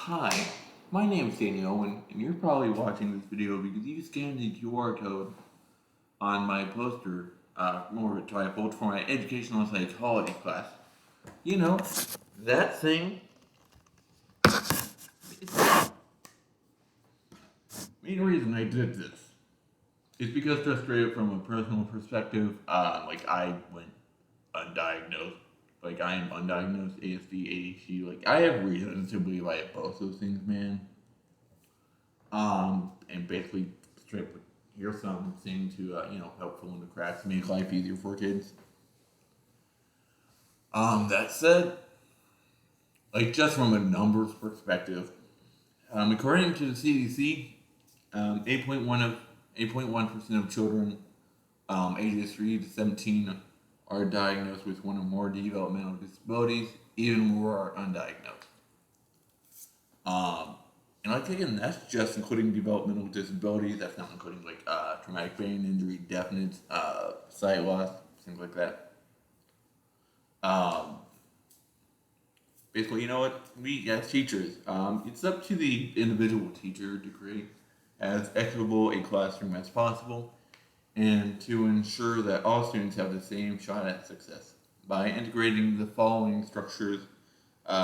Hi, my name is Daniel, and you're probably watching this video because you scanned the QR code on my poster, more trifold for my educational psychology class. You know, that thing. Main reason I did this is because just straight up from a personal perspective, I went undiagnosed. Like I am undiagnosed ASD, ADHD. Like I have reasons to believe I have both those things, man. And basically straight up here's something to help fill in the cracks, make life easier for kids. That said, like just from a numbers perspective, according to the CDC, 8.1% of children ages 3 to 17 are diagnosed with one or more developmental disabilities. Even more are undiagnosed. Um, and like again, that's just including developmental disabilities. That's not including traumatic brain injury, deafness, sight loss, things like that. Um, Basically, you know what? We as teachers, it's up to the individual teacher to create as equitable a classroom as possible, and to ensure that all students have the same shot at success by integrating the following structures,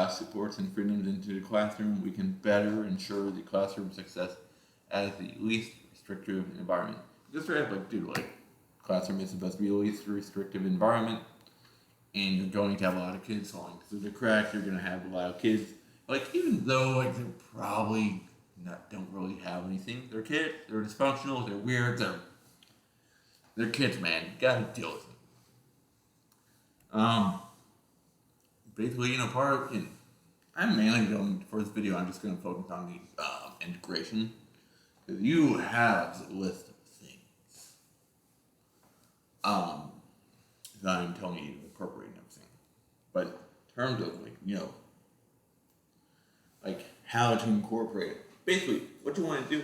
supports, and freedoms into the classroom. We can better ensure the classroom success as the least restrictive environment. Just right, classroom is supposed to be the least restrictive environment, and you're going to have a lot of kids falling through the cracks. You're going to have a lot of kids, even though they're probably don't really have anything. They're kids. They're dysfunctional. They're weird. They're kids, man. You gotta deal with them. Basically, part of I'm mainly going for this video. I'm just going to focus on the integration because you have a list of things um, that I'm telling you to incorporate and everything. But in terms of how to incorporate it, basically, what you want to do,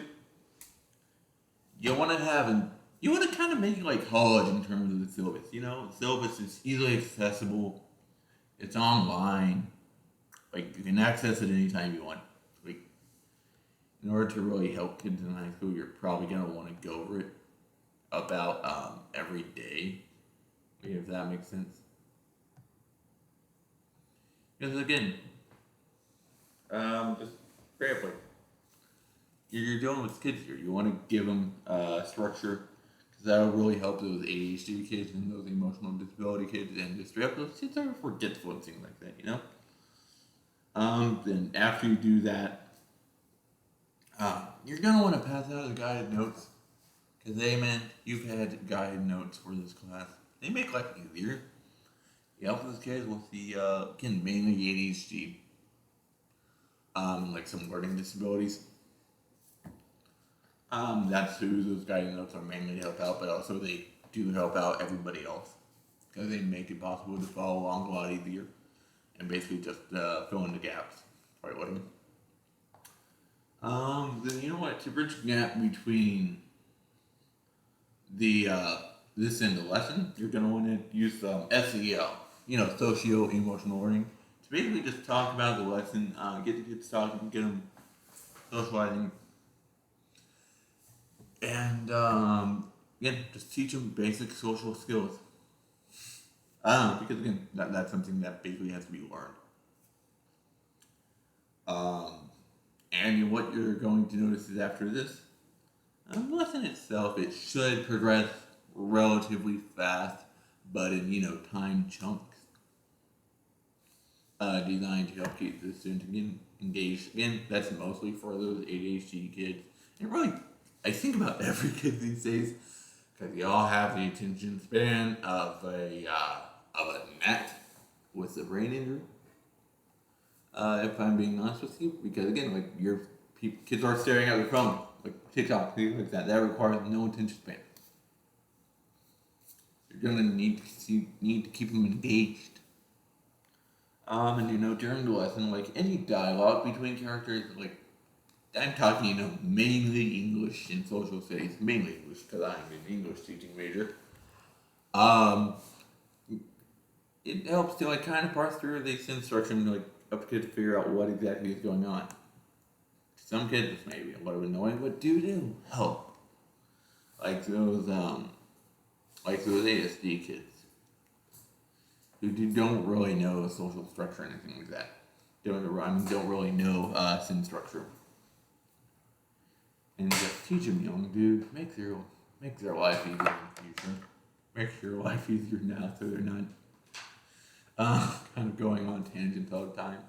you want to you want to kind of make it like college in terms of the syllabus. The syllabus is easily accessible. It's online. You can access it anytime you want. In order to really help kids in high school, you're probably gonna want to go over it about every day, if that makes sense. Because again, just straight up, you're dealing with kids here. You want to give them structure because that'll really help those ADHD kids and those emotional disability kids, and just straight up those kids are forgetful and things like that. Then after you do that, you're gonna want to pass out the guided notes because you've had guided notes for this class. They make life easier. You help those kids with mainly ADHD, some learning disabilities. That's who those guided notes are mainly to help out, but also they do help out everybody else because they make it possible to follow along a lot easier and basically just fill in the gaps. Right, what? Then you know what? To bridge the gap between the this and the lesson, you're gonna want to use SEL, socio emotional learning, to basically just talk about the lesson, get the kids talking, get them socializing, and just teach them basic social skills. Because again, that's something that basically has to be learned. And what you're going to notice is after this, the lesson itself, it should progress relatively fast, but in time chunks, designed to help keep the student engaged. Again, that's mostly for those ADHD kids, and really, I think about every kid these days because they all have the attention span of a gnat with a brain injury. If I'm being honest with you, because again, kids are staring at their phone, TikTok, things like that. That requires no attention span. You're gonna need to keep them engaged. And during the lesson, any dialogue between characters, I'm talking, mainly English and social studies, mainly English because I'm an English teaching major. It helps to kind of parse through this instruction, help kids figure out what exactly is going on. some kids this may be a little annoying, but do help. Like those ASD kids who don't really know social structure or anything like that. Don't really know sin structure. And just teach them, young dude, make their life easier in the future. Make your life easier now so they're not kind of going on tangents all the time.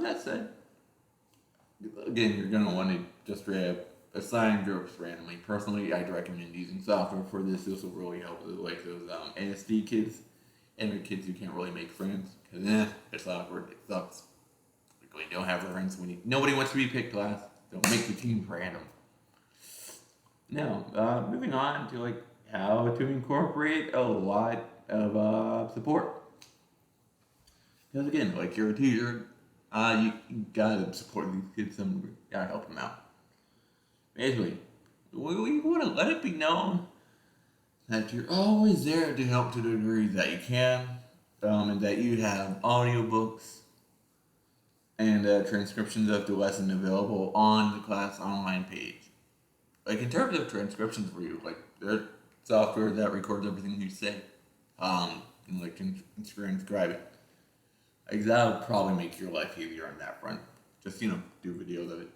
That said, again, you're going to want to just assign groups randomly. Personally, I'd recommend using software for this. This will really help with like those ASD kids and the kids who can't really make friends. Because it's awkward. It sucks. Like, we don't have friends. Nobody wants to be picked last. Don't make the teams random. Now, moving on to like how to incorporate a lot of support. Because again, like you're a teacher, you gotta support these kids. You gotta help them out. Basically, we want to let it be known that you're always there to help to the degree that you can, and that you have audiobooks and transcriptions of the lesson available on the class online page. Like in terms of transcriptions for you, like there's software that records everything you say, and like transcribe it. Like that'll probably make your life easier on that front. Just do videos of it.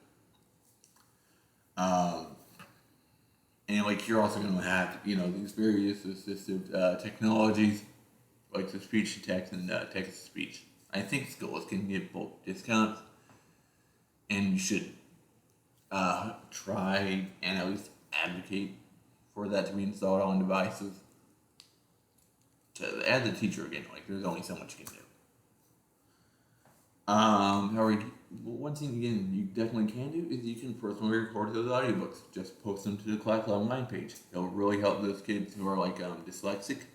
And like you're also gonna have these various assistive technologies like the speech to text and text to speech. I think schools can give both discounts, and you should try and at least advocate for that to be installed on devices. As a teacher, again, like there's only so much you can do. However, one thing again you definitely can do is you can personally record those audiobooks. Just post them to the class online page. It'll really help those kids who are like dyslexic,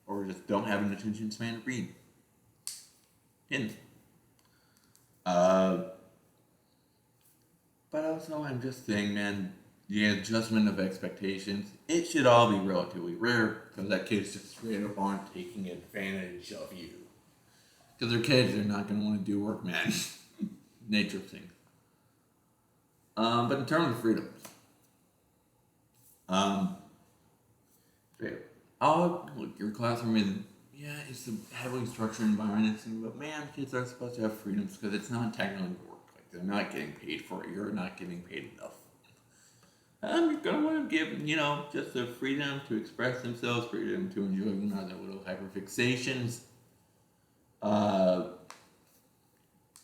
or just don't have an attention span to read. But also I'm just saying, man, the adjustment of expectations, it should all be relatively rare because that kid's just straight up on taking advantage of you. Because they're kids, they're not going to want to do work, man. Nature of things. But in terms of freedoms, look, your classroom is, it's a heavily structured environment, but man, kids are supposed to have freedoms because it's not technically work. Like they're not getting paid for it. You're not getting paid enough. You're going to want to give, just the freedom to express themselves, freedom to enjoy, their little hyperfixations.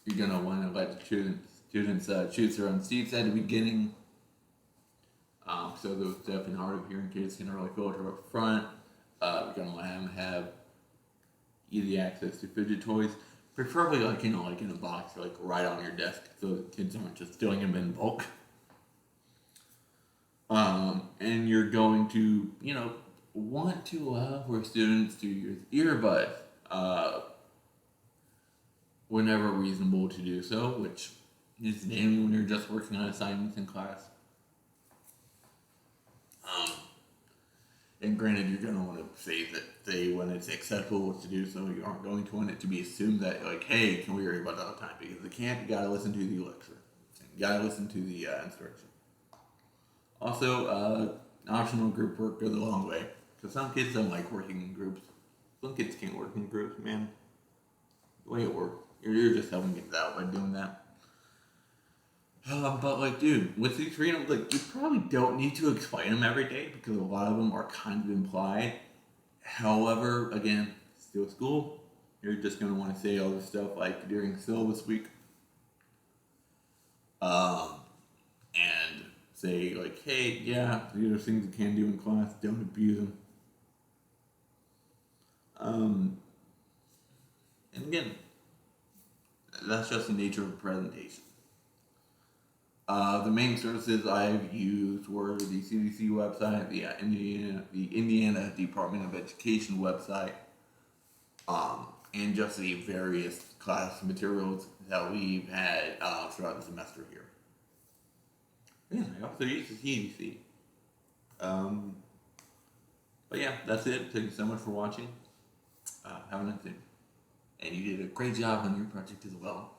You're going to want to let the students choose their own seats at the beginning. So those deaf and hard of hearing kids can really filter up front. You're going to let them have easy access to fidget toys. Preferably like in a box, like right on your desk, so the kids aren't just stealing them in bulk. And you're going to, want to allow for students to use earbuds, whenever reasonable to do so, which is mainly when you're just working on assignments in class. And granted, you're going to want to say when it's acceptable to do so. You aren't going to want it to be assumed that, like, hey, can we hear about it all the time? Because they can't. You got to listen to the lecture. You got to listen to the instruction. Also, optional group work goes a long way. Because some kids don't like working in groups. Some kids can't work in groups, man. The way it works. You're just helping kids out by doing that. But like, dude, with these freedoms, like, you probably don't need to explain them every day because a lot of them are kind of implied. However, again, still school. You're just gonna want to say all this stuff like during syllabus week. And say like, hey, yeah, these are things you can do in class. Don't abuse them. And again, that's just the nature of presentation. The main services I've used were the CDC website, the Indiana Department of Education website, and just the various class materials that we've had throughout the semester here. Yeah, I also used the CDC. But yeah, that's it. Thank you so much for watching. Have a nice day. and you did a great job on your project as well.